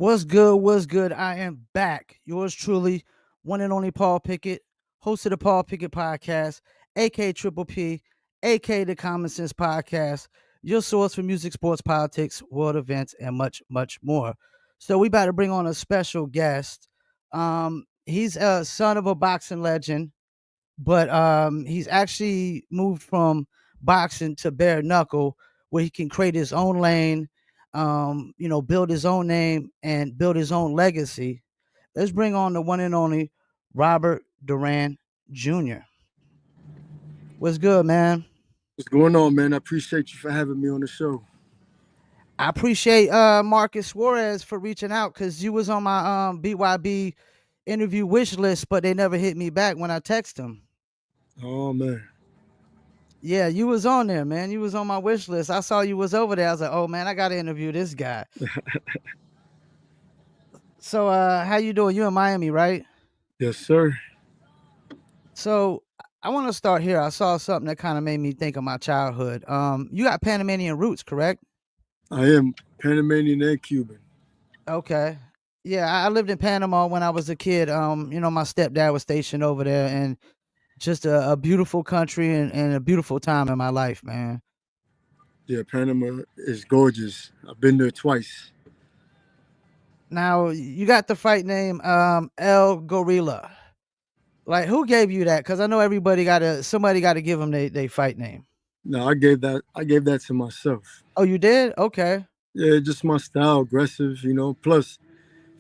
What's good? What's good? I am back. Yours truly, one and only Paul Pickett, host of the Paul Pickett Podcast, aka Triple P, aka the Common Sense Podcast, your source for music, sports, politics, world events, and much, much more. So we about to bring on a special guest. He's a son of a boxing legend, but he's actually moved from boxing to bare knuckle, where he can create his own lane, build his own name and build his own legacy. Let's bring on the one and only Robert Duran Jr. What's good, man? What's going on, man? I appreciate you for having me on the show. I appreciate Marcus Suarez for reaching out because you was on my BYB interview wish list, but they never hit me back when I text them. Oh man. Yeah, you was on there, man. You was on my wish list. I saw you was over there. I was like, oh man, I gotta interview this guy. So how you doing? You in Miami, right? Yes, sir. So I want to start here. I saw something that kind of made me think of my childhood. You got Panamanian roots, correct? I am Panamanian and Cuban. Okay. Yeah, I lived in Panama when I was a kid. My stepdad was stationed over there, and just a beautiful country and a beautiful time in my life, man. Yeah, Panama is gorgeous. I've been there twice. Now you got the fight name El Gorilla. Like, who gave you that? Because I know somebody got to give them they fight name. No, I gave that to myself. Oh, you did? Okay. Yeah, just my style, aggressive. Plus,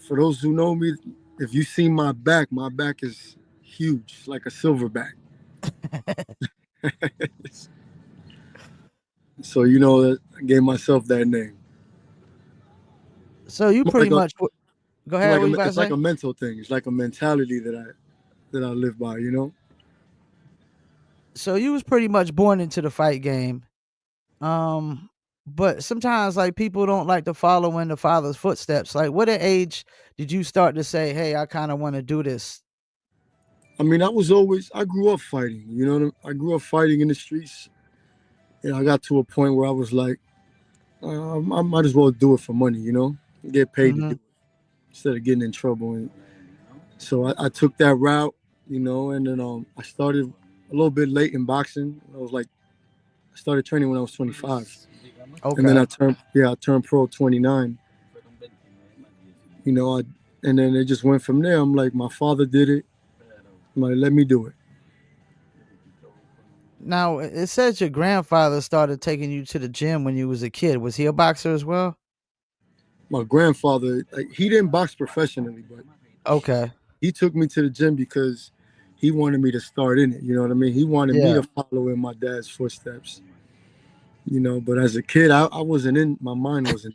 for those who know me, if you see my back is huge, like a silverback. So that I gave myself that name. So you More pretty like a much go more ahead. like What a you about to it's like say? a mental thing. It's like a mentality that I live by. So you was pretty much born into the fight game. Um, but sometimes like people don't like to follow in the father's footsteps. Like, what age did you start to say, "Hey, I kind of want to do this"? I mean, I grew up fighting. I grew up fighting in the streets. And I got to a point where I was like, I might as well do it for money, get paid to do Hmm. it instead of getting in trouble. And so I took that route, and then I started a little bit late in boxing. I started training when I was 25. And then Okay. I turned pro at 29. You know, I, and then it just went from there. I'm like, my father did it. I'm like, let me do it. Now it says your grandfather started taking you to the gym when you was a kid. Was he a boxer as well? My grandfather, like, he didn't box professionally, but Okay. he took me to the gym because he wanted me to start in it. You know what I mean? He wanted me Yeah. to follow in my dad's footsteps. But as a kid, I wasn't in. My mind wasn't.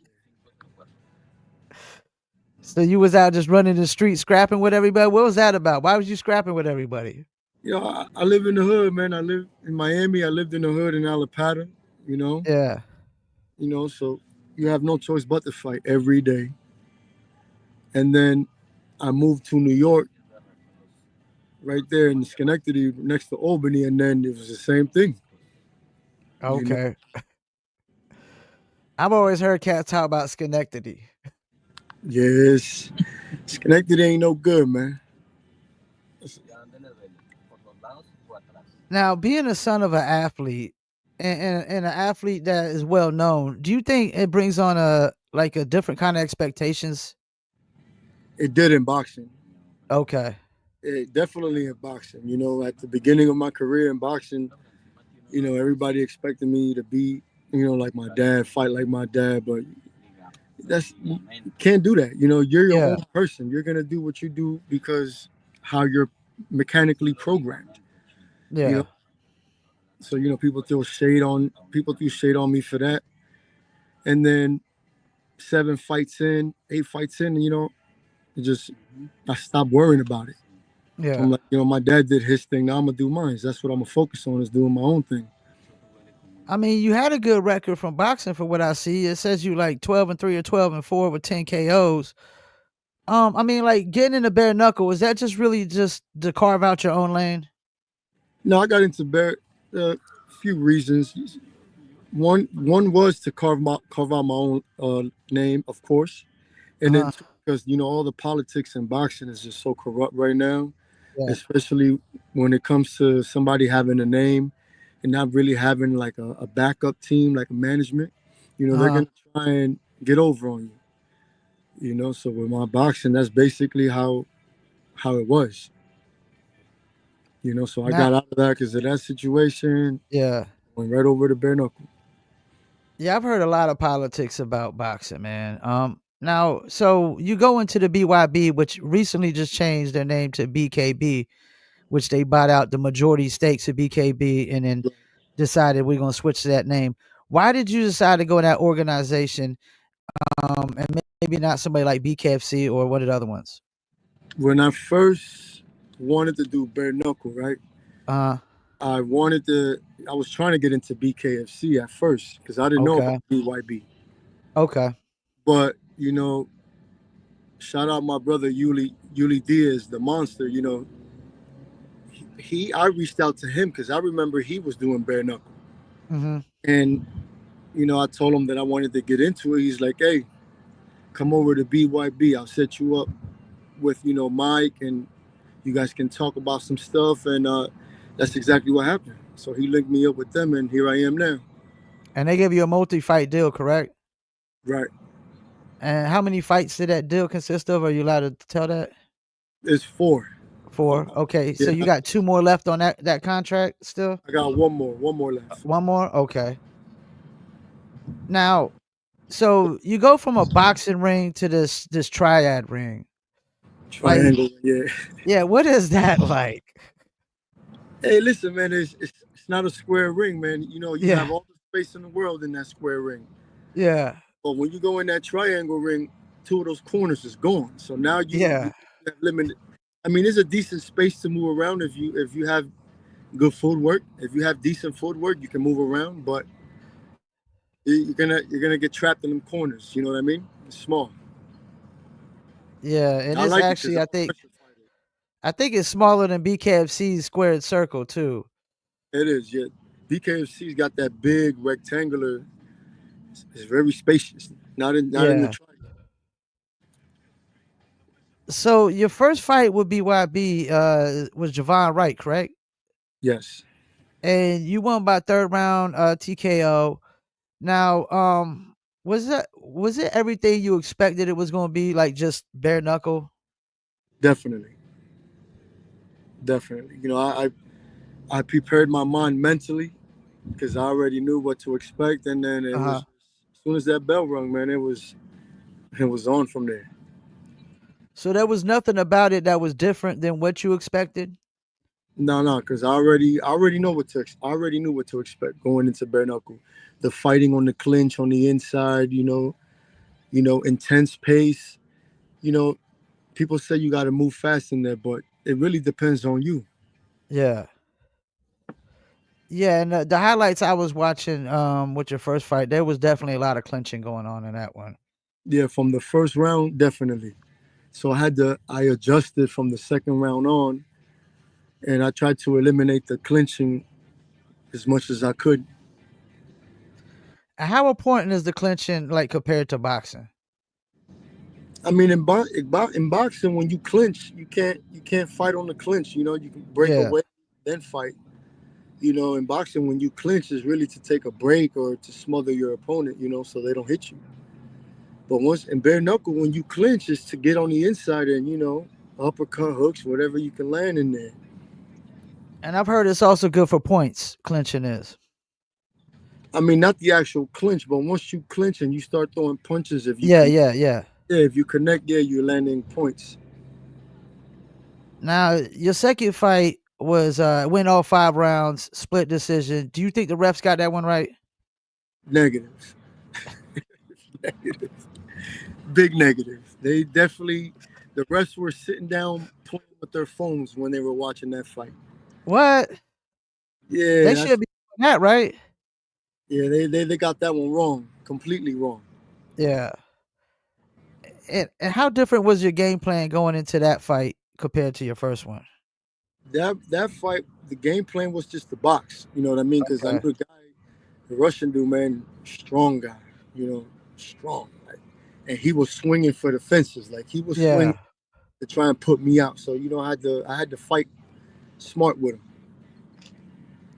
So you was out just running the street scrapping with everybody. What was that about? Why was you scrapping with everybody? I live in the hood, man. I live in Miami. I lived in the hood in Alapata. You know, Yeah. so you have no choice but to fight every day. And then I moved to New York, right there in Schenectady, next to Albany, and then it was the same thing. You know, Okay. I've always heard cats talk about Schenectady. yes, Schenectady ain't no good, man. Now, being a son of an athlete and an athlete that is well known, do you think it brings on a different kind of expectations? It did in boxing. Okay. Definitely in boxing. At the beginning of my career in boxing, everybody expected me to be, like my dad, fight like my dad, but you can't do that. You're your Yeah. own person. You're gonna do what you do because how you're mechanically programmed. You know, Yeah. so people threw shade on me for that, and then 7 fights in, 8 fights in, it just I stopped worrying about it. I'm Yeah. like, my dad did his thing. Now I'm gonna do mine. That's what I'm gonna focus on is doing my own thing. I mean, you had a good record from boxing for what I see. It says you like 12-3 or 12-4 with 10 KOs. I mean, like getting in the bare knuckle, is that just really just to carve out your own lane? No, I got into a few reasons. One was to carve out my own name, of course, and then Uh-huh. because all the politics in boxing is just so corrupt right now, Yeah. especially when it comes to somebody having a name and not really having like a backup team, like a management. They're Uh-huh. gonna try and get over on you. So with my boxing, that's basically how it was. So I Now, got out of that because of that situation. yeah. Went right over to bare knuckle. Yeah, I've heard a lot of politics about boxing, man. Now, so you go into the BYB, which recently just changed their name to BKB, which they bought out the majority stakes of BKB and then decided we're gonna switch to that name. Why did you decide to go in that organization, and maybe not somebody like BKFC or one of the other ones? When I first wanted to do bare knuckle, right? Uh, I wanted to. I was trying to get into BKFC at first because I didn't know about okay, BYB. okay. But shout out my brother Yuli Diaz, the monster. I reached out to him because I remember he was doing bare knuckle, Mm-hmm. and I told him that I wanted to get into it. He's like, "Hey, come over to BYB. I'll set you up with Mike, and you guys can talk about some stuff." And that's exactly what happened. So he linked me up with them, and here I am now. And they gave you a multi-fight deal, correct? Right. And how many fights did that deal consist of? Are you allowed to tell that? It's four. Uh, 4. Okay, so yeah, you got 2 more left on that contract still? I got one more left. 1 more? Okay. Now, so you go from a boxing ring to this triad ring. Like, Triangle. Yeah. yeah, what is that like? Hey, listen, man. It's not a square ring, man. You have Yeah, all the space in the world in that square ring. yeah, But when you go in that triangle ring, two of those corners is gone. So now you yeah. have limited. I mean, it's a decent space to move around if you have good footwork. If you have decent footwork, you can move around. But you're gonna get trapped in them corners. You know what I mean? It's small. Yeah, And and I it's like it because actually I'm I a think pressure fighter. I think it's smaller than BKFC's squared circle too. It is. Yeah. BKFC's got that big rectangular. It's very spacious. Not in the Yeah. triangle. So your first fight with BYB was Javon Wright, correct? Yes, And you won by third round TKO. Now, was it everything you expected it was going to be, like just bare knuckle? definitely, definitely. I prepared my mind mentally because I already knew what to expect, and then it was Uh-huh. as soon as that bell rung, man, it was on from there. So there was nothing about it that was different than what you expected? No, no, because I already know I already knew what to expect going into bare knuckle, the fighting on the clinch on the inside, intense pace. You know, people say you got to move fast in there, but it really depends on you. Yeah. Yeah, and the highlights I was watching with your first fight, there was definitely a lot of clinching going on in that one. Yeah, from the first round, definitely. So I adjusted from the second round on, and I tried to eliminate the clinching as much as I could. And how important is the clinching like compared to boxing? I mean, in boxing, when you clinch, you can't fight on the clinch. You can break Yeah. away, then fight. In boxing, when you clinch, is really to take a break or to smother your opponent. So they don't hit you. But once in bare knuckle, when you clinch, is to get on the inside and uppercut, hooks, whatever you can land in there. And I've heard it's also good for points, clinching is. I mean, not the actual clinch, but once you clinch and you start throwing punches, if you Yeah, can, yeah, yeah. yeah, if you connect, yeah, you're landing points. Now, your second fight was win all 5 rounds, split decision. Do you think the refs got that one right? Negative, negative, big negative. They definitely, the refs were sitting down playing with their phones when they were watching that fight. What? Yeah, They that's should be doing that, right? yeah. They got that one wrong, completely wrong. Yeah. And how different was your game plan going into that fight compared to your first one? That fight, the game plan was just to box. You know what I mean? Because I knew Okay. the guy, the Russian dude, man, strong guy. Strong. Like, and he was swinging for the fences. Like he was swinging Yeah. to try and put me out. So I had to fight smart with him.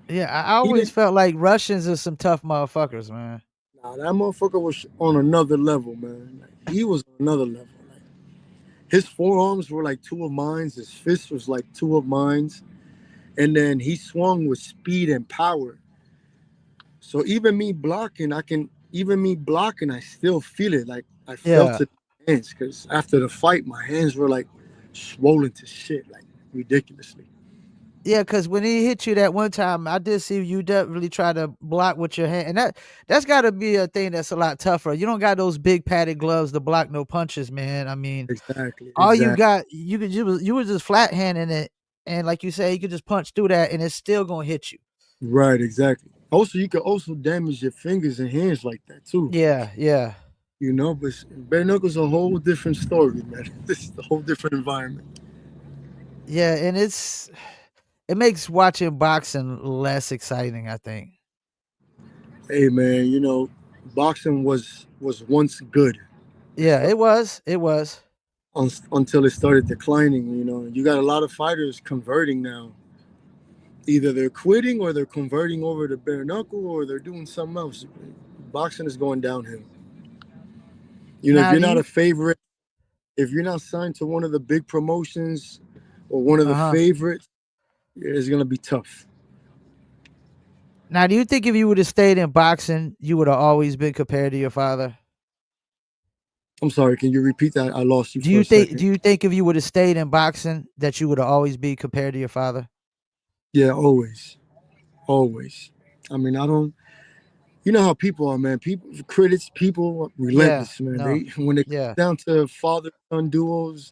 Yeah, I He always didn't. felt like Russians are some tough motherfuckers, man. Nah, that motherfucker was on another level, man. Like, he was on another level. Like his forearms were like two of mine. His fists was like two of mine. And then he swung with speed and power. So even me blocking, I still feel it. Like I felt Yeah. it in my hands because after the fight, my hands were like swollen to shit, like ridiculously. Yeah, because when he hit you that one time, I did see you definitely try to block with your hand, and that's got to be a thing that's a lot tougher. You don't got those big padded gloves to block no punches, man. I mean, Exactly, all you exactly. got, you was just flat handing it, and like you say, you could just punch through that, and it's still gonna hit you. Right, exactly. Also, you can also damage your fingers and hands like that too. Yeah, yeah, But bare knuckles a whole different story, man. This is a whole different environment. yeah, and it makes watching boxing less exciting, I think. Hey, man, boxing was once good. It Yeah, started it was. until it started declining. You got a lot of fighters converting now. Either they're quitting or they're converting over to bare knuckle or they're doing something else. Boxing is going downhill. If Now, you're do not a you? favorite, if you're not signed to one of the big promotions or one of Uh the huh. favorites, it's gonna be tough. Now, do you think if you would have stayed in boxing, you would have always been compared to your father? I'm sorry, can you repeat that? I lost you Do for you a think do second. you think if you would have stayed in boxing that you would have always be compared to your father? Yeah, always, always. I mean, I don't. You know how people are, man. People, critics, people are Yeah. relentless, man. No. They when it comes Yeah. down to father son duos,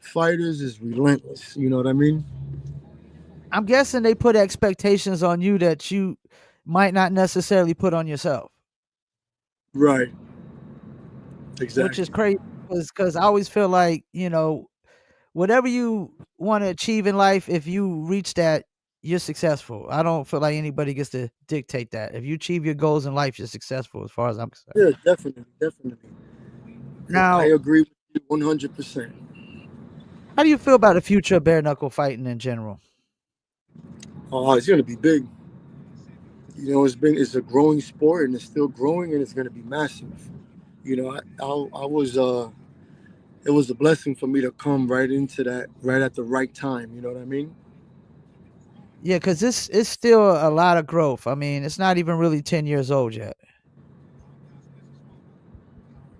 fighters is relentless. You know what I mean? I'm guessing they put expectations on you that you might not necessarily put on yourself, Right. which is Exactly. crazy because I always feel like, whatever you want to achieve in life, if you reach that, you're successful. I don't feel like anybody gets to dictate that. If you achieve your goals in life, you're successful as far as I'm concerned. Yeah, definitely, definitely. I Now, agree with you 100%. how do you feel about the future of bare knuckle fighting in general? Oh, it's gonna be big. It's a growing sport and it's still growing and it's gonna be massive. I was it was a blessing for me to come right into that right at the right time. You know what I mean? Yeah, because this is still a lot of growth. I mean, it's not even really 10 years old yet.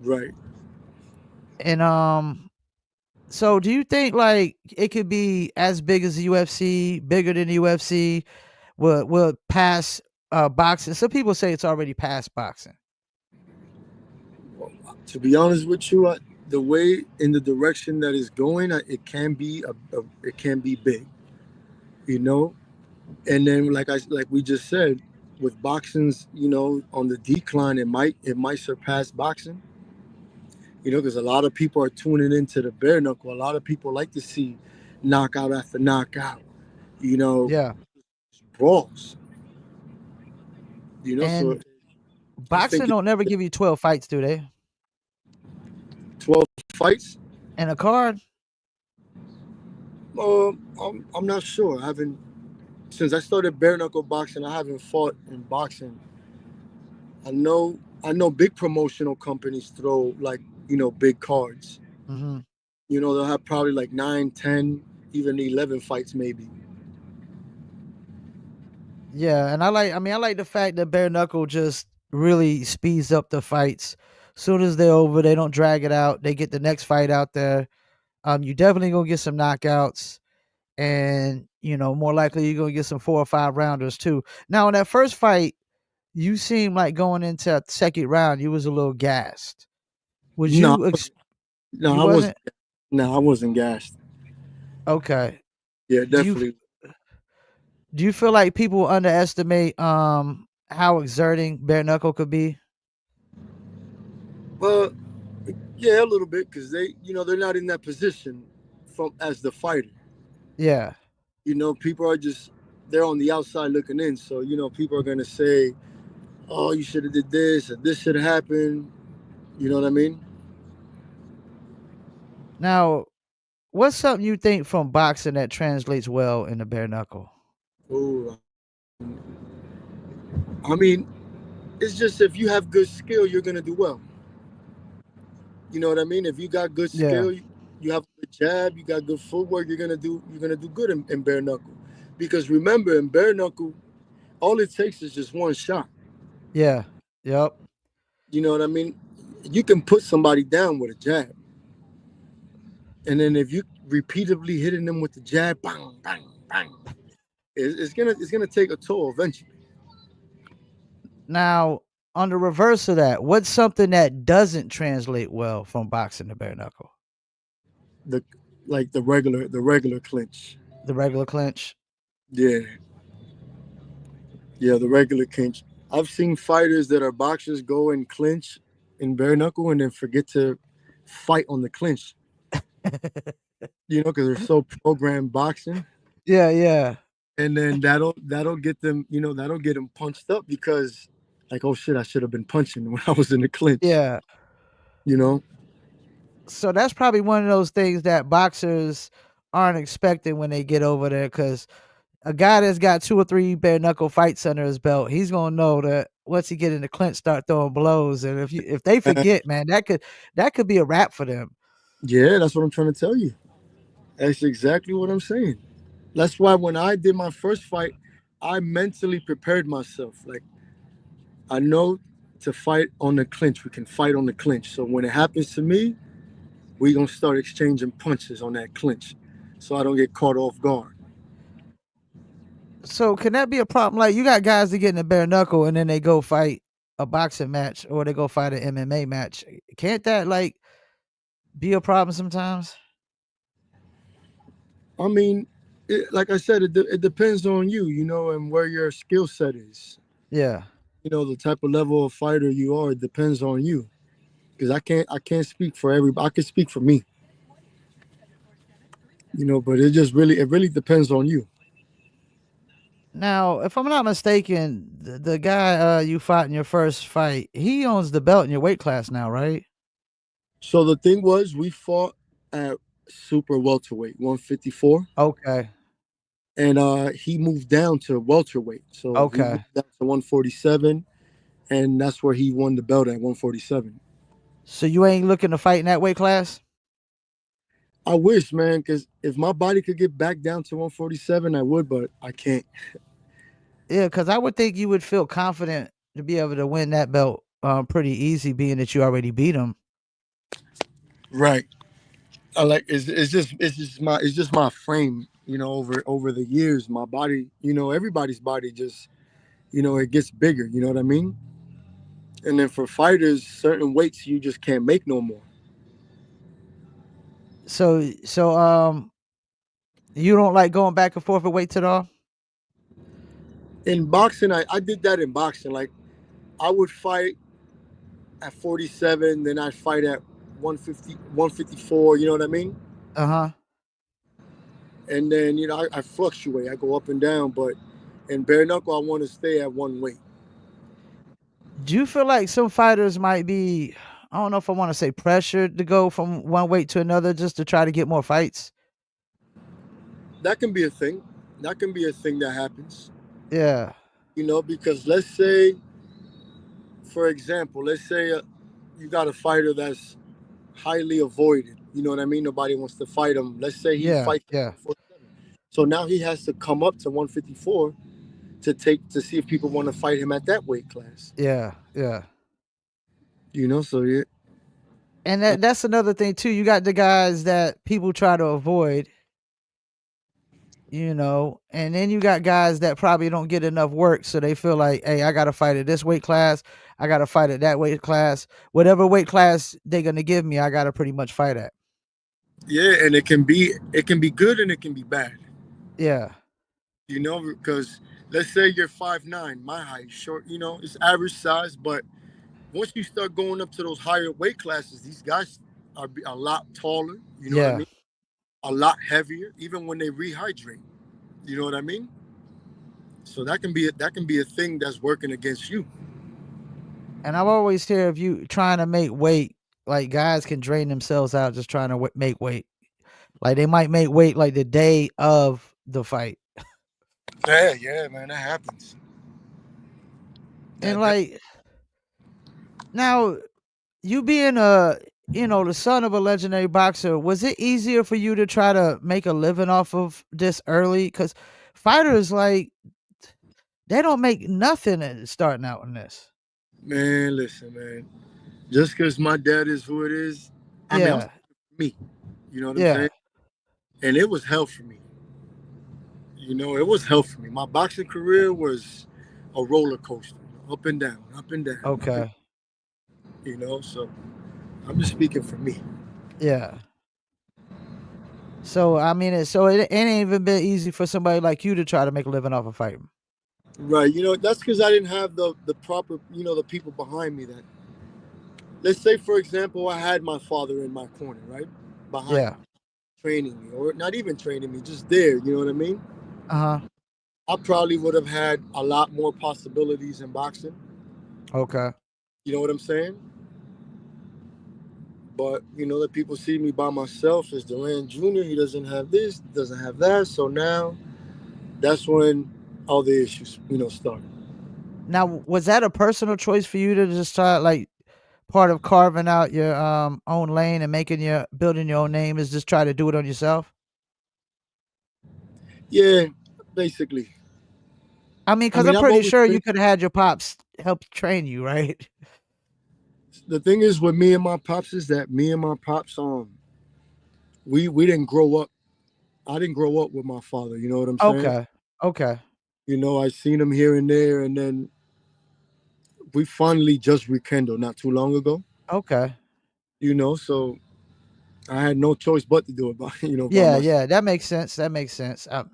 Right. And so do you think like it could be as big as the UFC, bigger than the UFC, will pass boxing? Some people say it's already past boxing. To be honest with you, the way in the direction that it's going, it can be it can be big. You know, and then like we just said, with boxing's on the decline, it might surpass boxing. Because a lot of people are tuning into the bare knuckle. A lot of people like to see knockout after knockout. You know, Yeah. brawls. So And I think boxing don't never give you 12 fights, do they? 12 fights. And a card? I'm not sure. I haven't since I started bare knuckle boxing. I haven't fought in boxing. I know big promotional companies throw like big cards. Mhm. They'll have probably like 9, 10, even 11 fights maybe. Yeah, and I like the fact that bare knuckle just really speeds up the fights. Soon as they're over, they don't drag it out. They get the next fight out there. You definitely gonna get some knockouts, and more likely you're gonna get some 4 or 5 rounders too. Now, in that first fight, you seemed like going into a second round, you was a little gassed. Was No, you? no, You I wasn't. wasn't No, I wasn't gassed. okay. Yeah, Do you definitely. do you feel like people underestimate how exerting bare knuckle could be? Well, yeah, a little bit because they're not in that position from as the fighter. Yeah, People are just they're on the outside looking in. So people are gonna say, "Oh, you should have did this, or this should have happened." You know what I mean? Now, what's something you think from boxing that translates well in the bare knuckle? Oh, I mean, it's just if you have good skill, you're gonna do well. You know what I mean? If you got good Yeah, skill, you have a good jab, you got good footwork, you're gonna do good in bare knuckle. Because remember, in bare knuckle, all it takes is just one shot. yeah, yep, You know what I mean? You can put somebody down with a jab, and then if you repeatedly hitting them with the jab, bang, bang, bang, it's gonna take a toll eventually. Now, on the reverse of that, what's something that doesn't translate well from boxing to bare knuckle? The like the regular clinch. The regular clinch. Yeah, yeah, the regular clinch. I've seen fighters that are boxers go and clinch in bare knuckle and then forget to fight on the clinch. You know, because they're so programmed boxing, Yeah, yeah, and then that'll get them. You know, that'll get them punched up because, like, oh shit, I should have been punching when I was in the clinch. yeah. You know, So that's probably one of those things that boxers aren't expecting when they get over there. Because a guy that's got 2 or 3 bare knuckle fights under his belt, he's gonna know that once he get in the clinch, start throwing blows, and if they Uh, forget, man, that could be a wrap for them. yeah, that's what I'm trying to tell you. That's exactly what I'm saying. That's why when I did my first fight, I mentally prepared myself. Like I know to fight on the clinch. We can fight on the clinch. So when it happens to me, we gonna start exchanging punches on that clinch, so I don't get caught off guard. So can that be a problem? Like you got guys that get in the bare knuckle and then they go fight a boxing match or they go fight an MMA match. Can't that like be a problem sometimes? I mean, like I said, it depends on you, you know, and where your skill set is. Yeah. You know, the type of level of fighter you are. It depends on you. Because I can't speak for everybody. I can speak for me. You know, but it really depends on you. Now, if I'm not mistaken, the guy you fought in your first fight, he owns the belt in your weight class now, right? So the thing was, we fought at super welterweight, 154, Okay. and he moved down to welterweight. So he Okay. moved down to 147, and that's where he won the belt at 147. So you ain't looking to fight in that weight class? I wish, man, because if my body could get back down to 147, I would, but I can't. Yeah, because I would think you would feel confident to be able to win that belt pretty easy, being that you already beat him. Right. I like it's just my frame. You know, over the years, my body. You know, everybody's body just it gets bigger. You know what I mean? And then for fighters, certain weights you just can't make no more. So you don't like going back and forth with weights at all? In boxing, I did that in boxing. Like I would fight at 47, then I'd fight at 150, 154. You know what I mean? Uh huh. And then I fluctuate. I go up and down, but in bare knuckle, I want to stay at one weight. Do you feel like some fighters might be, I don't know if I want to say pressured to go from one weight to another just to try to get more fights? That can be a thing. That can be a thing that happens. Yeah. Because let's say, for example, let's say you got a fighter that's highly avoided. You know what I mean? Nobody wants to fight him. Let's say he Yeah. fights at Yeah. 147. So now he has to come up to 154 to see if people want to fight him at that weight class. Yeah. Yeah. So yeah. And And that's another thing too. You got the guys that people try to avoid, and then you got guys that probably don't get enough work, so they feel like, hey, I gotta fight at this weight class, I gotta fight at that weight class, whatever weight class they're gonna give me, I gotta pretty much fight at. yeah, and it can be good and it can be bad. Yeah, Because let's say you're 5'9", my height, short. It's average size, but once you start going up to those higher weight classes, these guys are a lot taller. You know what I yeah. mean? A lot heavier, even when they rehydrate. You know what I mean? So that can be a thing that's working against you. And I've always hear of you trying to make weight. like guys can drain themselves out just trying to make weight. Like they might make weight like the day of the fight, Yeah, yeah, man, that happens. and That like now you being a the son of a legendary boxer, was it easier for you to try to make a living off of this early? Because fighters like they don't make nothing starting out in this. man, listen, man. Just because my dad is who it is, I mean, I'm Yeah, speaking for me. You know what I'm yeah, saying? And it was hell for me. It was hell for me. My boxing career was a roller coaster, up and down, up and down, up and okay, so I'm just speaking for me. yeah. So I mean, it ain't even been easy for somebody like you to try to make a living off of fighting. Right. That's because I didn't have the proper, the people behind me that, let's say, for example, I had my father in my corner, right? Behind Yeah. me, training me, or not even training me, just there, you know what I mean? Uh huh. I probably would have had a lot more possibilities in boxing. Okay. You know what I'm saying? But the people see me by myself as Duran Jr. He doesn't have this, doesn't have that. So now that's when all the issues, started. Now, was that a personal choice for you to just start like part of carving out your own lane and making your building your own name is just try to do it on yourself? Yeah, basically. I mean, I because mean, I'm I've pretty always sure been. you could have had your pops help train you, right? The thing is with me and my pops is that me and my pops, we didn't grow up. I didn't grow up with my father. You know what I'm saying? Okay. Okay. I seen him here and there, and then we finally just rekindled not too long ago. Okay. So I had no choice but to do it by by Yeah, myself. yeah, that makes sense. That makes sense. That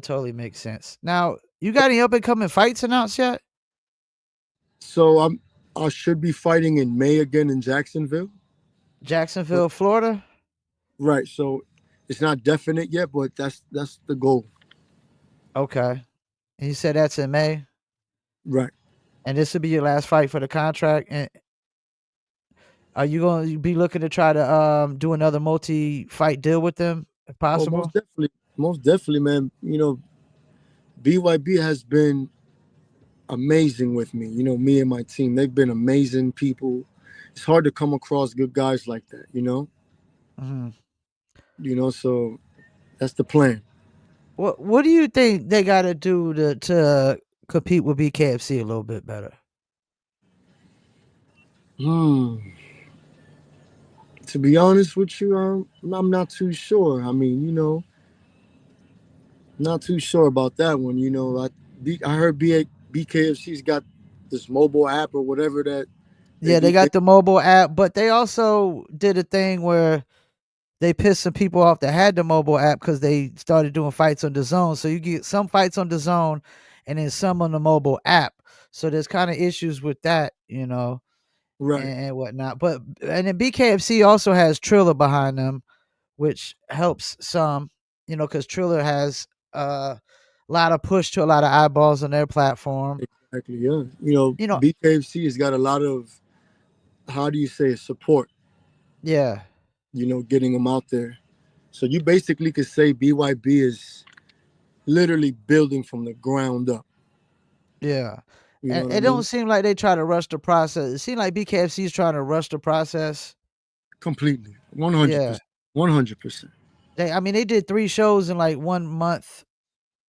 totally makes sense. Now, you got any up and coming fights announced yet? So I should be fighting in May again in Jacksonville. But Jacksonville, Florida. right, so it's not definite yet, but that's the goal. Okay. And you said that's in May, Right. and this will be your last fight for the contract. And are you going to be looking to try to do another multi-fight deal with them if Oh, possible? most definitely, man. BYB has been amazing with me. Me and my team, they've been amazing people. It's hard to come across good guys like that. Hmm. So that's the plan. What do you think they got to do to compete with BKFC a little bit better? Hmm. To be honest with you, I'm not too sure. I mean, not too sure about that one. I heard BKFC's got this mobile app or whatever that they Yeah, they do things. got the mobile app, but they also did a thing where they pissed some people off that had the mobile app because they started doing fights on the zone. So you get some fights on the zone and then some on the mobile app. So there's kind of issues with that, Right. and whatnot. But and then BKFC also has Triller behind them, which helps some, because Triller has a lot of push to a lot of eyeballs on their platform. Exactly. Yeah. You know, BKFC has got a lot of, how do you say it, support. yeah, Getting them out there. So you basically could say BYB is literally building from the ground up. yeah. You know And what I it don't mean? seem like they try to rush the process. It seems like BKFC is trying to rush the process. Completely. 100%. Yeah. 100%. I mean, they did 3 shows in, like, 1 month,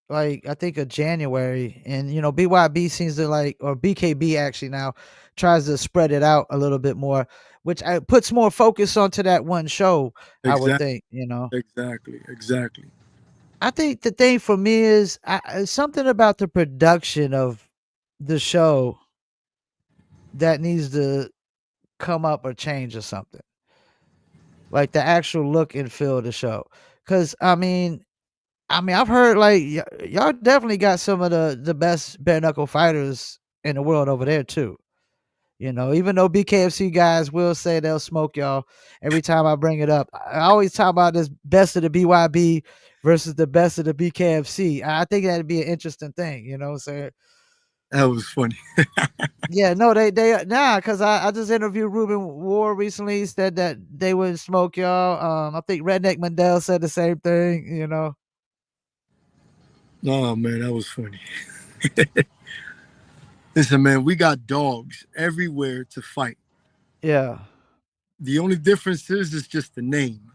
like, I think of January, and, BYB seems to, like or BKB actually now tries to spread it out a little bit more, which, puts more focus onto that one show, I would Exactly. think. Exactly. Exactly. I think the thing for me is something about the production of the show that needs to come up or change or something, like, the actual look and feel of the show. Because I've heard like y'all definitely got some of the best bare knuckle fighters in the world over there too. Even though BKFC guys will say they'll smoke y'all every time I bring it up. I always talk about this best of the BYB versus the best of the BKFC. I think that'd be an interesting thing. You know what I'm saying? That was funny. Yeah, no, they nah, cause I just interviewed Ruben Ward recently. He said that they wouldn't smoke y'all. I think Redneck Mandel said the same thing. Oh man, that was funny. Listen, man, we got dogs everywhere to fight. Yeah. The only difference is it's just the name.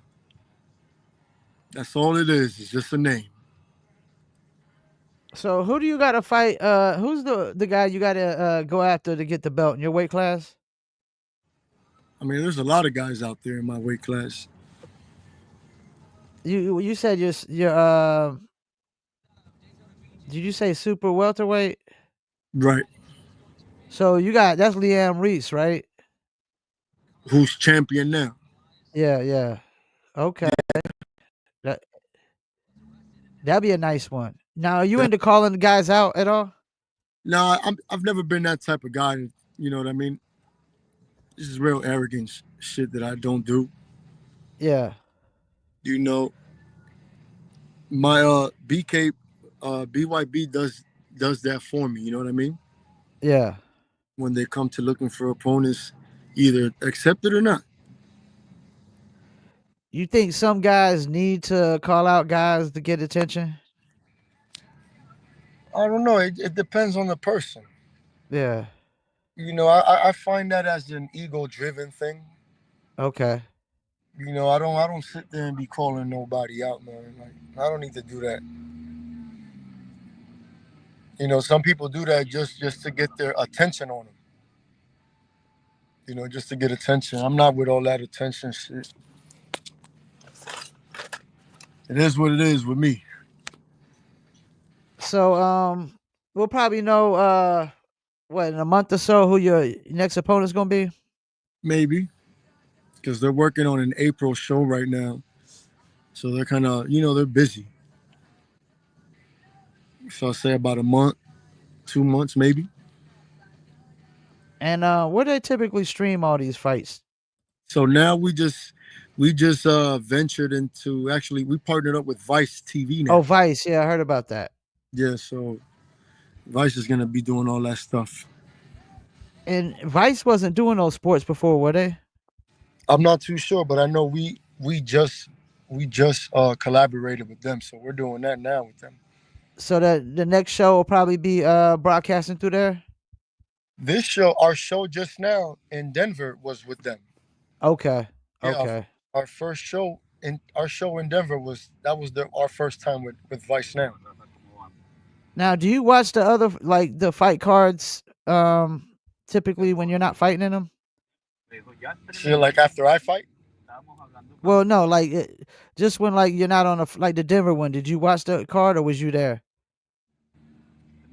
That's all it is. It's just a name. So who do you got to fight? Who's the guy you got to go after to get the belt in your weight class? I mean, there's a lot of guys out there in my weight class. You said you're did you say super welterweight? Right. So you got that's Liam Reese, right? Who's champion now? Yeah, yeah. Okay. That that'd be a nice one. Now, are you That, into calling the guys out at all? nah, I've never been that type of guy. You know what I mean? This is real arrogant shit that I don't do. Yeah, You know, my BK BYB does that for me. You know what I mean? yeah. When they come to looking for opponents, either accept it or not. You think some guys need to call out guys to get attention? I don't know. It depends on the person. Yeah. You know, I find that as an ego driven thing. Okay. You know, I don't sit there and be calling nobody out, man. Like I don't need to do that. You know, some people do that just to get their attention on them. You know, just to get attention. I'm not with all that attention shit. It is what it is with me. So we'll probably know what in a month or so who your next opponent's gonna be. Maybe because they're working on an April show right now, so they're kind of they're busy. So I'll say about a month, 2 months maybe. And where do they typically stream all these fights? So now we just ventured into, actually we partnered up with Vice TV Oh, now. Vice. Yeah, I heard about that. Yeah, so Vice is gonna be doing all that stuff. And Vice wasn't doing those sports before, were they? I'm not too sure, but I know we just collaborated with them, so we're doing that now with them. So that the next show will probably be broadcasting through there. This show, our show just now in Denver was with them. Okay. Yeah, Okay. our first show in our show in Denver was our first time with Vice now. Now, do you watch the other like the fight cards typically when you're not fighting in them? So like after I fight, Well, no, like just when like you're not on like the Denver one. Did you watch the card or was you there?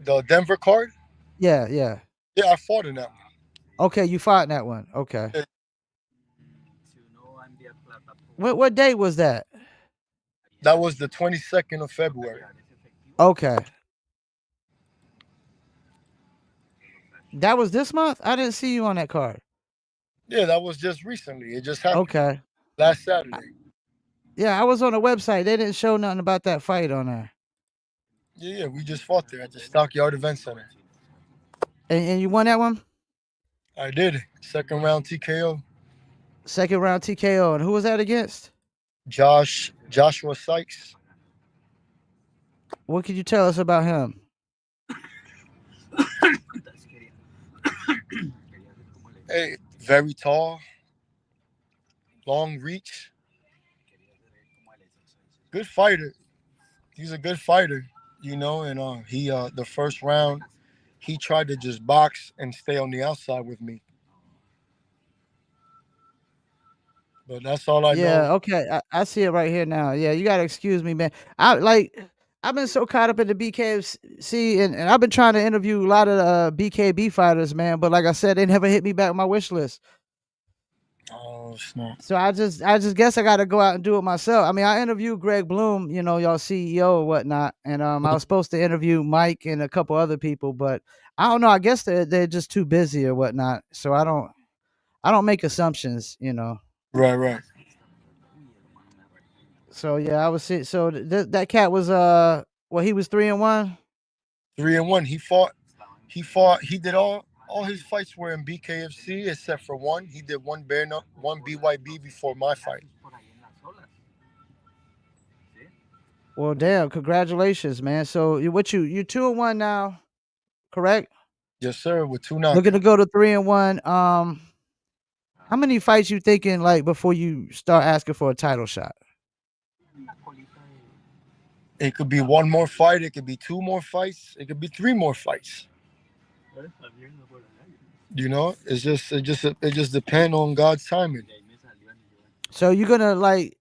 the Denver card, Yeah, yeah. yeah, I fought in that one. Okay, you fought in that one. Okay. Yeah, What date was that? that was the 22nd of February. Okay. That was this month? I didn't see you on that card. Yeah, that was just recently. It just happened Okay. last Saturday. Yeah, I was on the website. They didn't show nothing about that fight on there. Yeah, we just fought there at the Stockyard Event Center. And you won that one? I did. Second round TKO. Second round TKO. And who was that against? Joshua Sykes. What could you tell us about him? Hey, very tall, long reach, good fighter. He's a good fighter, and he the first round he tried to just box and stay on the outside with me. But that's all I know. Yeah, okay. I see it right here now. Yeah, you gotta excuse me, man. I've been so caught up in the BKFC and I've been trying to interview a lot of BKB fighters, man. But like I said, they never hit me back on my wish list. Oh snap! So I just guess I gotta go out and do it myself. I mean, I interviewed Greg Bloom, y'all CEO or whatnot, and I was supposed to interview Mike and a couple other people, but I don't know. I guess they're just too busy or whatnot. So I don't make assumptions. Right, right. So yeah, I was that cat was well he was 3-1. 3-1. He fought. He fought. He did all his fights were in BKFC except for one. He did one one BYB before my fight. Well, damn, congratulations, man. So you 2-1 now, correct? Yes, sir. With two Looking to knockouts. go to 3-1. How many fights you thinking like before you start asking for a title shot? It could be one more fight. It could be two more fights. It could be three more fights. It just depends on God's timing. So you're gonna like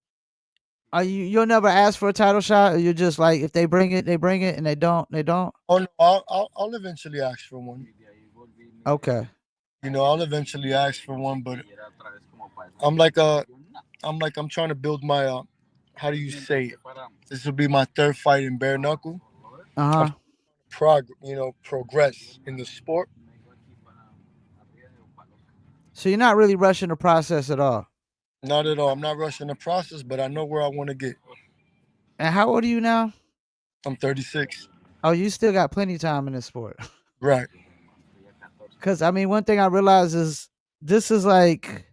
are you'll never ask for a title shot, or you're just like if they bring it, they bring it, and they don't, they don't? Oh no, I'll eventually ask for one. Okay. I'll eventually ask for one, but I'm like uh I'm trying to build my how do you say it? This will be my third fight in bare knuckle. I'm Uh-huh. progress in the sport. So you're not really rushing the process at all. Not at all. I'm not rushing the process, but I know where I want to get. And how old are you now? I'm 36. Oh, you still got plenty of time in this sport. Right. Cause I mean one thing I realize is this is like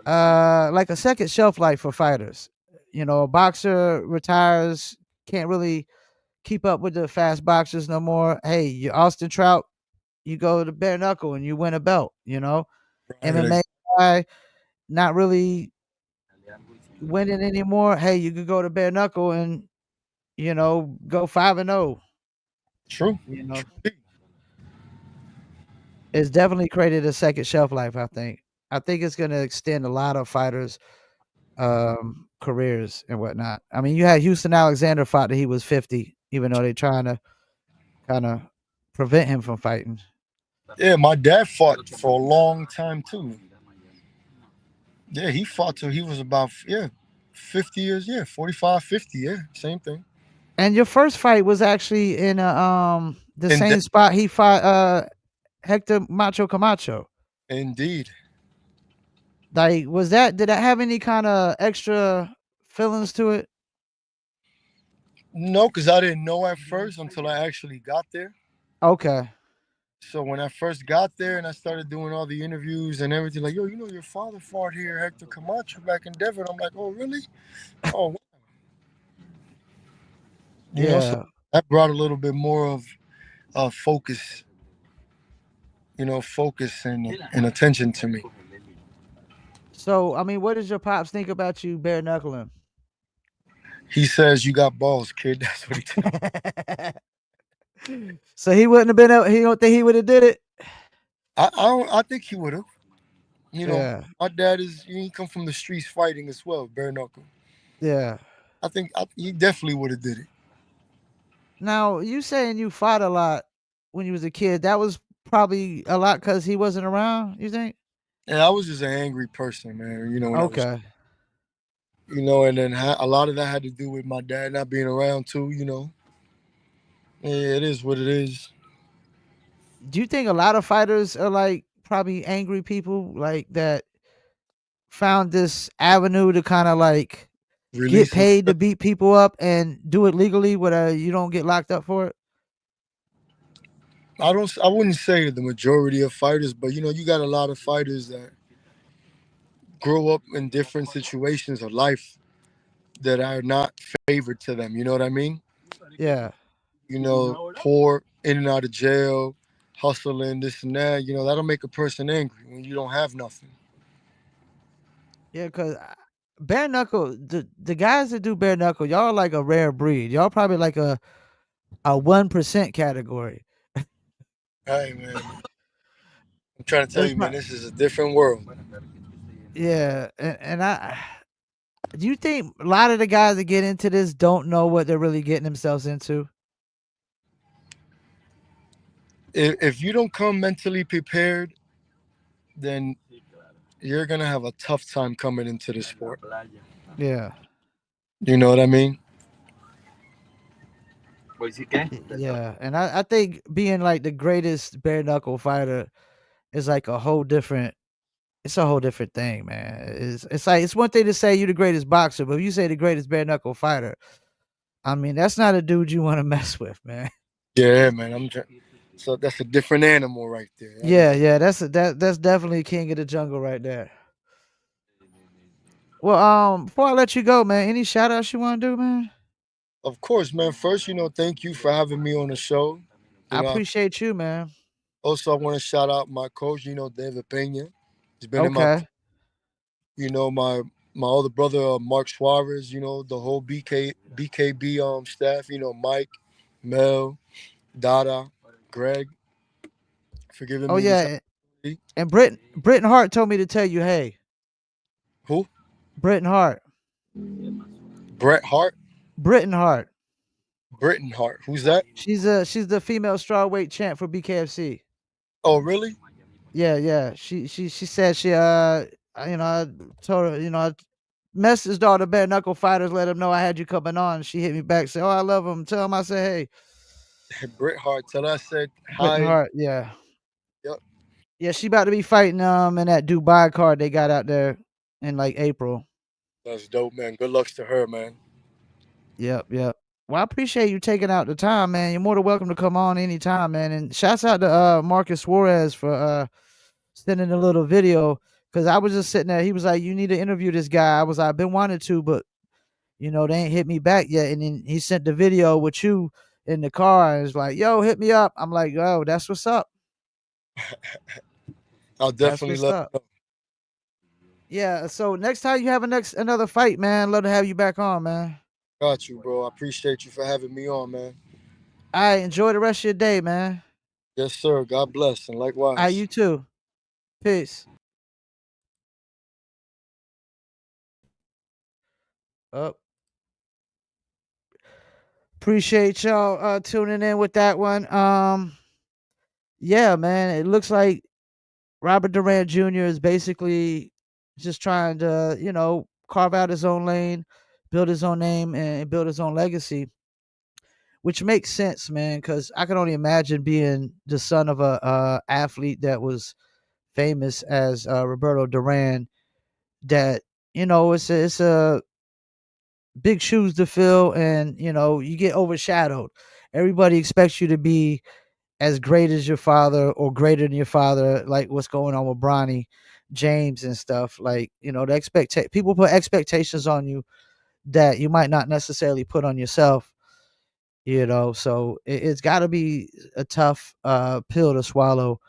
a second shelf life for fighters. A boxer retires, can't really keep up with the fast boxers no more. Hey, you Austin Trout, you go to bare knuckle and you win a belt, Right. MMA guy, not really winning anymore. Hey, you could go to bare knuckle and, go 5-0. True. You know, True. it's definitely created a second shelf life, I think. I think it's gonna extend a lot of fighters' careers and whatnot. I mean, you had Houston Alexander fought that he was 50, even though they're trying to kind of prevent him from fighting. Yeah, my dad fought for a long time too. Yeah, he fought till he was about 50 years. Yeah, 45, 50. Yeah, same thing. And your first fight was actually in the And same spot he fought Hector Macho Camacho. indeed. Like, did that have any kind of extra feelings to it? No, because I didn't know at first until I actually got there. Okay. So when I first got there and I started doing all the interviews and everything, like, yo, your father fought here, Hector Camacho, back in Denver. I'm like, oh, really? Oh, wow. So Yeah. that brought a little bit more of focus, focus and attention to me. So, I mean, what does your pops think about you bare knuckling? He says, you got balls, kid. That's what he tells me. So he wouldn't have been able, he don't think he would have did it? I think he would have. Yeah. My dad he come from the streets fighting as well, bare knuckle. Yeah. I think he definitely would have did it. Now, you saying you fought a lot when you was a kid, that was probably a lot because he wasn't around, you think? And I was just an angry person, man. When I was, Okay. and then a lot of that had to do with my dad not being around too. Yeah, it is what it is. Do you think a lot of fighters are like probably angry people like that found this avenue to kind of like get Releasing. paid to beat people up and do it legally where you don't get locked up for it? I wouldn't say the majority of fighters, but you got a lot of fighters that grow up in different situations of life that are not favored to them. You know what I mean? Yeah. Poor, in and out of jail, hustling, this and that. That'll make a person angry when you don't have nothing. Yeah, cuz bare knuckle, the guys that do bare knuckle, y'all like a rare breed. Y'all probably like a 1% category. Hey man, I'm trying to tell It's you, man, not, this is a different world. yeah, and I do you think a lot of the guys that get into this don't know what they're really getting themselves into? If you don't come mentally prepared, then you're gonna have a tough time coming into the sport. Yeah. You know what I mean? Yeah, and I think being like the greatest bare knuckle fighter is like a whole different. It's a whole different thing, man. It's like it's one thing to say you're the greatest boxer, but if you say the greatest bare knuckle fighter, I mean that's not a dude you want to mess with, man. Yeah, man. So that's a different animal right there. That Yeah, is, yeah, that's definitely king of the jungle right there. Well, before I let you go, man, any shout outs you want to do, man? of course, man. First, thank you for having me on the show. I You know, appreciate you, man. also I want to shout out my coach. David Pena. He's been in my, Okay. my other brother Mark Suarez. The whole BKB staff. Mike, Mel, Dada, Greg, for giving Oh me this yeah, opportunity. and Britton Hart told me to tell you, hey, Who? Britton Hart, Bret Hart, Britton Hart. Britton Hart. Who's that? She's the female strawweight champ for BKFC. Oh, really? Yeah, yeah. She said I told her, I messaged all the bare knuckle fighters, let them know I had you coming on. She hit me back, said, "Oh, I love him." Tell him I said, "Hey, Bret Hart. Tell her I said Britton hi. Hart." Yeah, Yep. yeah. She about to be fighting in that Dubai card they got out there in like April. That's dope, man. Good lucks to her, man. Yep, yep. Well, I appreciate you taking out the time, man. You're more than welcome to come on anytime, man. And shouts out to Marcus Suarez for sending a little video because I was just sitting there. He was like, "You need to interview this guy." I was like, "I've been wanting to, but they ain't hit me back yet." And then he sent the video with you in the car and it's like, "Yo, hit me up." I'm like, "Yo, that's what's up. I'll That's definitely what's let up." her know. Yeah. So next time you have another fight, man, love to have you back on, man. Got you, bro. I appreciate you for having me on, man. All right, enjoy the rest of your day, man. Yes, sir. God bless, and All right, likewise. you too. Peace. Up. Appreciate y'all tuning in with that one. Yeah, man, it looks like Robert Duran Jr. is basically just trying to, carve out his own lane, build his own name, and build his own legacy, which makes sense, man. Because I can only imagine being the son of a athlete that was famous as Roberto Duran. That it's a big shoes to fill, and you get overshadowed. Everybody expects you to be as great as your father or greater than your father, like what's going on with Bronny James and stuff. Like, the people put expectations on you that you might not necessarily put on yourself, so it's got to be a tough pill to swallow,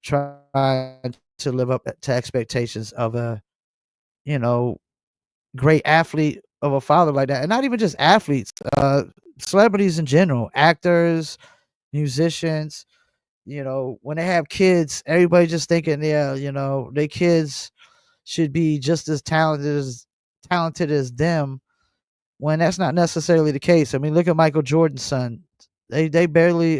trying to live up to expectations of a, you know, great athlete of a father like that. And not even just athletes, celebrities in general, actors, musicians. When they have kids, everybody just thinking, yeah, their kids should be just as talented as them, when that's not necessarily the case. I mean, look at Michael Jordan's son. They barely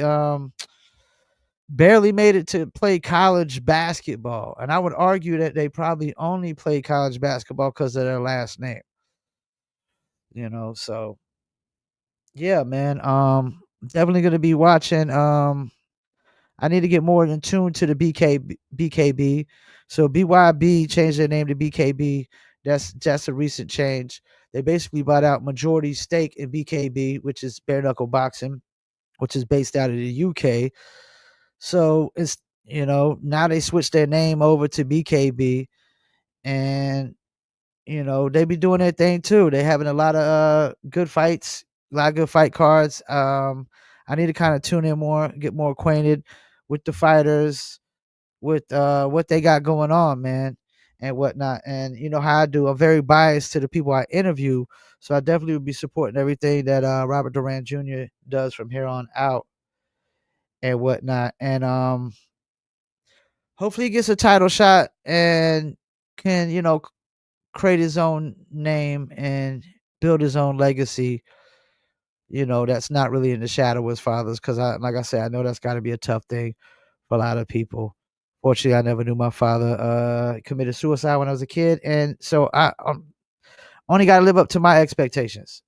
made it to play college basketball, and I would argue that they probably only play college basketball because of their last name. So yeah, man. Definitely gonna be watching. I need to get more in tune to the BKB. So BYB changed their name to BKB. That's a recent change. They basically bought out majority stake in BKB, which is Bare Knuckle Boxing, which is based out of the UK. So it's now they switched their name over to BKB, and they be doing their thing too. They having a lot of good fights, a lot of good fight cards. I need to kind of tune in more, get more acquainted with the fighters, with what they got going on, man, and whatnot. And you know how I do. I'm very biased to the people I interview, so I definitely would be supporting everything that Robert Duran Jr. does from here on out and whatnot. And hopefully he gets a title shot and can create his own name and build his own legacy. That's not really in the shadow of his father's, because like I said, I know that's got to be a tough thing for a lot of people. Fortunately, I never knew my father committed suicide when I was a kid, and so I only got to live up to my expectations.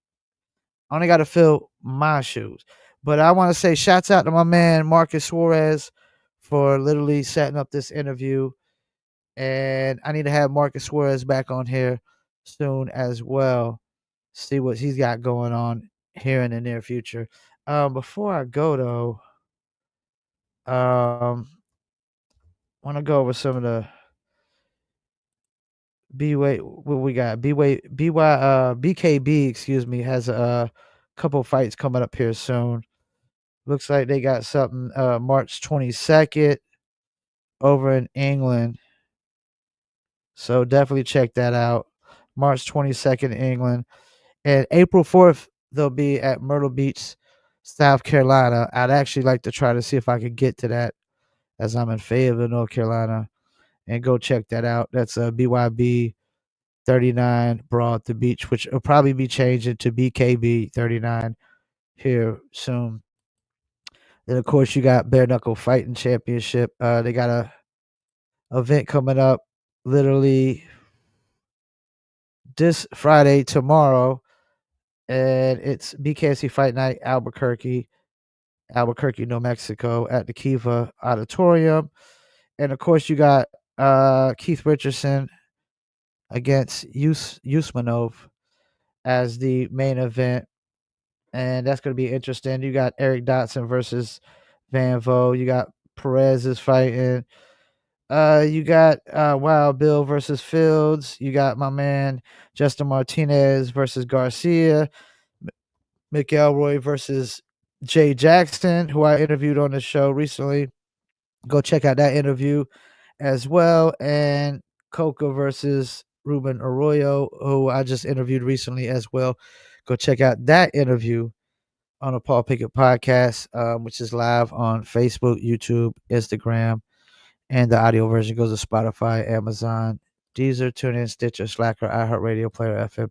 I only got to fill my shoes. But I want to say shouts out to my man Marcus Suarez for literally setting up this interview, and I need to have Marcus Suarez back on here soon as well. See what he's got going on here in the near future. Before I go though, Um, want to go over some of the B way what we got. BKB, excuse me, has a couple fights coming up here soon. Looks like they got something March 22nd over in England. So definitely check that out. March 22nd, England. And April 4th, they'll be at Myrtle Beach, South Carolina. I'd actually like to try to see if I could get to that as I'm in Fayetteville, North Carolina. And go check that out. That's a BYB 39 Broad to Beach, which will probably be changing to BKB 39 here soon. Then, of course, you got Bare Knuckle Fighting Championship. They got a event coming up literally this Friday, tomorrow, and it's BKC Fight Night, Albuquerque, New Mexico, at the Kiva Auditorium. And of course, you got Keith Richardson against Usmanov as the main event, and that's going to be interesting. You got Eric Dotson versus Van Vo. You got Perez is fighting. You got Wild Bill versus Fields. You got my man Justin Martinez versus Garcia. McElroy versus Jay Jackson, who I interviewed on the show recently. Go check out that interview as well. And Coca versus Ruben Arroyo, who I just interviewed recently as well. Go check out that interview on the Paul Pickett podcast, which is live on Facebook, YouTube, Instagram, and the audio version goes to Spotify, Amazon, Deezer, TuneIn, Stitcher, Slacker, iHeartRadio, Player FM,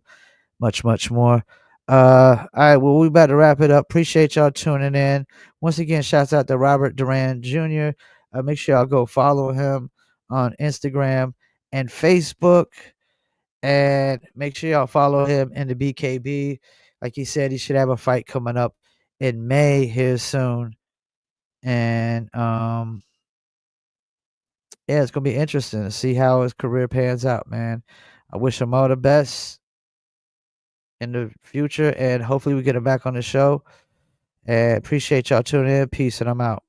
much, much more. All right, well, we about to wrap it up. Appreciate y'all tuning in. Once again, shouts out to Robert Duran Jr. Make sure y'all go follow him on Instagram and Facebook. And make sure y'all follow him in the BKB. Like he said, he should have a fight coming up in May here soon. And yeah, it's gonna be interesting to see how his career pans out, man. I wish him all the best in the future, and hopefully we get him back on the show. And appreciate y'all tuning in. Peace, and I'm out.